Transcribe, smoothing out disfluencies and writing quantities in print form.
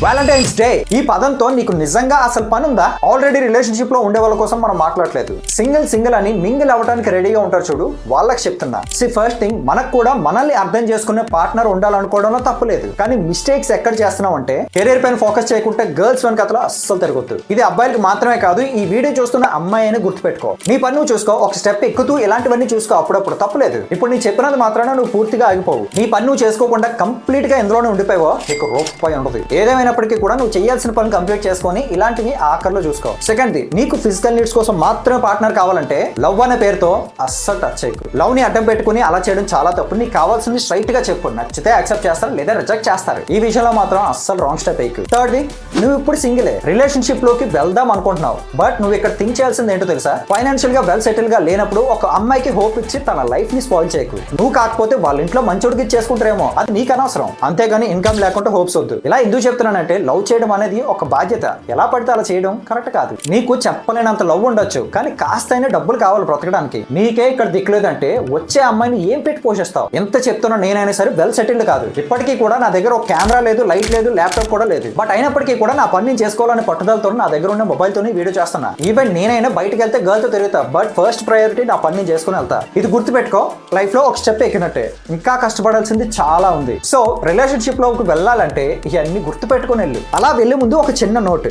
Valentine's day ఈ పదంతో నీకు నిజంగా అసలు పని ఉందా? ఆల్రెడీ రిలేషన్షిప్ లో ఉండే వాళ్ళ కోసం మనం మాట్లాడలేదు. సింగిల్ అని మింగిల్ అవ్వడానికి రెడీగా ఉంటారు చూడు, వాళ్ళకి చెప్తున్నా. ఫస్ట్ థింగ్, మనకు కూడా మనల్ని అర్థం చేసుకునే పార్ట్నర్ ఉండాలనుకోవడంలో తప్పు లేదు. కానీ మిస్టేక్స్ ఎక్కడ చేస్తున్నాం అంటే కెరీర్ పైన ఫోకస్ చేయకుంటే గర్ల్స్ వన్ కథలో అస్సలు తిరగొద్దు. ఇది అబ్బాయిలకు మాత్రమే కాదు, ఈ వీడియో చూస్తున్న అమ్మాయి అని గుర్తుపెట్టుకో. నీ పని నువ్వు చూసుకో, ఒక స్టెప్ ఎక్కుతూ ఇలాంటివన్నీ చూసుకో, అప్పుడప్పుడు తప్పులేదు. ఇప్పుడు నీ చెప్పినది మాత్రాన నువ్వు పూర్తిగా ఆగిపోవు. నీ పని నువ్వు చేసుకోకుండా కంప్లీట్ గా ఎందులోనే ఉండిపోయావో నీకు రూపాయి ఉండదు. ఏదేమైనప్పటికీ కూడా నువ్వు చేయాల్సిన పని కంప్లీట్ చేసుకొని ఇలాంటివి ఆఖర్లో చూసుకో. సెకండ్ ది, నీకు ఫిజికల్ నీడ్స్ కోసం మాత్రమే పార్ట్నర్ కావాలంటే లవ్ అనే పేరుతో అస్సలు టచ్ చేయకు. లవ్ ని అడ్డం పెట్టుకుని అలా చేయడం చాలా తప్పు. నీకు కావాల్సింది స్ట్రైట్ గా చెప్పు, నచ్చితే యాక్సెప్ట్ చేస్తారు లేదా రిజెక్ట్ చేస్తారు. ఈ విషయంలో మాత్రం అస్సలు రాంగ్ స్టెప్ అయ్యకు. థర్డ్ ది, నువ్వు ఇప్పుడు సింగిలే, రిలేషన్షిప్ లోకి వెళ్దాం అనుకుంటున్నావు. బట్ నువ్వు ఇక్కడ థింక్ చేయాల్సింది ఏంటో తెలుసా? ఫైనాన్షియల్ గా వెల్ సెటిల్ గా లేనప్పుడు ఒక అమ్మాయికి హోప్ ఇచ్చి తన లైఫ్ ని స్పాయిల్ చేయకు. నువ్వు కాకపోతే వాళ్ళ ఇంట్లో మంచోడికి చేసుకుంటారేమో, అది నీకు అనవసరం. అంతేగాని ఇన్కమ్ లేకుండా హోప్స్ వద్దు. ఇలా ఎందుకు చెప్తున్నానంటే లవ్ చేయడం అనేది ఒక బాధ్యత. ఎలా పడితే అలా చేయడం కరెక్ట్ కాదు. నీకు చెప్పలేనంత లవ్ ఉండొచ్చు, కానీ కాస్త అయినా డబ్బులు కావాలి బ్రతకడానికి. నీకే ఇక్కడ దిక్కులేదంటే వచ్చే అమ్మాయిని ఏం పెట్టి పోషిస్తావు? ఎంత చెప్తున్నా నేనైనా సరే వెల్ సెటిల్డ్ కాదు. ఇప్పటికీ కూడా నా దగ్గర ఒక కెమెరా లేదు, లైట్ లేదు, ల్యాప్టాప్ కూడా లేదు. బట్ అయినప్పటికీ కూడా నా పని నేను చేసుకోవాలని పట్టుదలతో నా దగ్గర ఉన్న మొబైల్ తోని వీడియో చేస్తున్నా. ఈవెన్ నేనైనా బయటకు వెళ్తే గర్ల్ తో తిరుగుతా, బట్ ఫస్ట్ ప్రయారిటీ నా పని నేను చేసుకుని వెళ్తా. ఇది గుర్తుపెట్టుకో, లైఫ్ లో ఒక స్టెప్ ఎక్కినట్టే. ఇంకా కష్టపడాల్సింది చాలా ఉంది. సో రిలేషన్షిప్ లోకి వెళ్ళాలంటే ఇవన్నీ గుర్తుపెట్టుకుని వెళ్ళు. అలా వెళ్లే ముందు ఒక చిన్న నోట్.